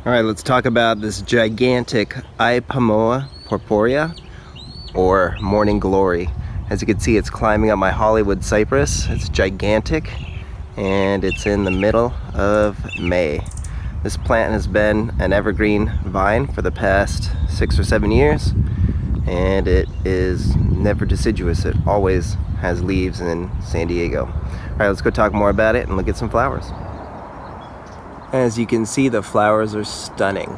All right, let's talk about this gigantic Ipomoea purpurea, or morning glory. As you can see, it's climbing up my Hollywood cypress. It's gigantic, and it's in the middle of May. This plant has been an evergreen vine for the past 6 or 7 years, and it is never deciduous. It always has leaves in San Diego. All right, let's go talk more about it and look at some flowers. As you can see, the flowers are stunning.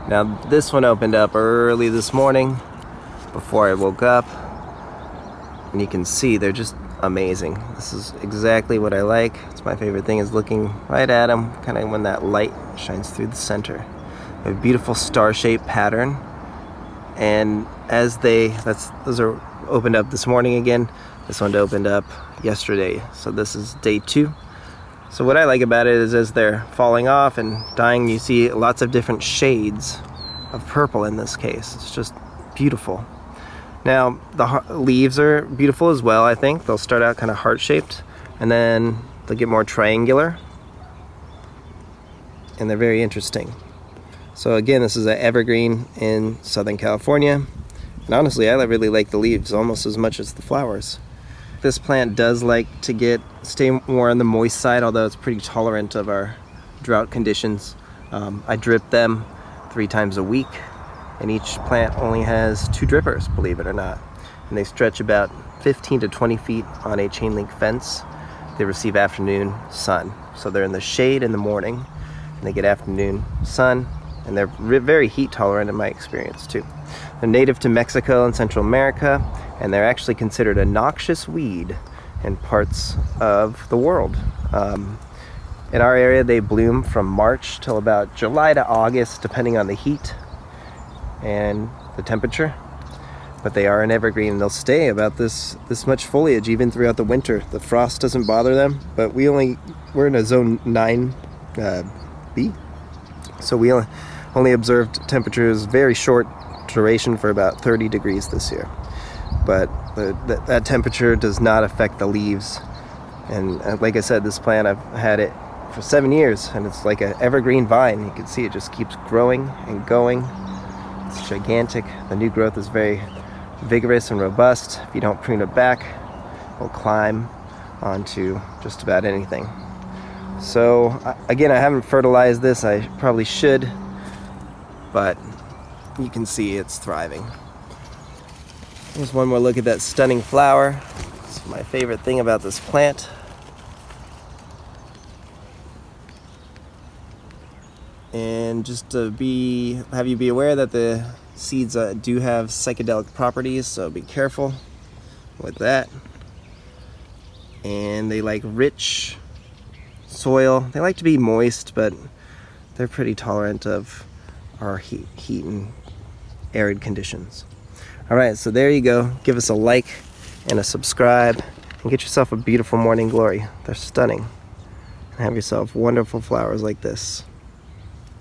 Now, this one opened up early this morning before I woke up, and you can see they're just amazing. This is exactly what I like. It's my favorite thing, is looking right at them, kind of when that light shines through the center. They have a beautiful star-shaped pattern, and as those are opened up this morning again. This one opened up yesterday, so this is day 2. So what I like about it is, as they're falling off and dying, you see lots of different shades of purple in this case. It's just beautiful. Now, the leaves are beautiful as well, I think. They'll start out kind of heart-shaped, and then they'll get more triangular, and they're very interesting. So again, this is an evergreen in Southern California, and honestly, I really like the leaves almost as much as the flowers. This plant does like to stay more on the moist side, although it's pretty tolerant of our drought conditions. I drip them 3 times a week, and each plant only has 2 drippers, believe it or not. And they stretch about 15 to 20 feet on a chain link fence. They receive afternoon sun. So they're in the shade in the morning, and they get afternoon sun, and they're very heat tolerant in my experience too. They're native to Mexico and Central America, and they're actually considered a noxious weed in parts of the world. In our area, they bloom from March till about July to August, depending on the heat and the temperature. But they are an evergreen, and they'll stay about this much foliage even throughout the winter. The frost doesn't bother them, but we're in a zone 9B, so we only observed temperatures very short duration for about 30 degrees this year. But that temperature does not affect the leaves. And like I said, this plant, I've had it for 7 years, and it's like an evergreen vine. You can see it just keeps growing and going. It's gigantic. The new growth is very vigorous and robust. If you don't prune it back, it will climb onto just about anything. So again, I haven't fertilized this. I probably should, but you can see it's thriving. Here's one more look at that stunning flower. It's my favorite thing about this plant. And just to have you be aware that the seeds do have psychedelic properties, so be careful with that. And they like rich soil. They like to be moist, but they're pretty tolerant of our heat and arid conditions. All right, so there you go. Give us a like and a subscribe, and get yourself a beautiful morning glory. They're stunning. And have yourself wonderful flowers like this.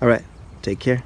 All right, take care.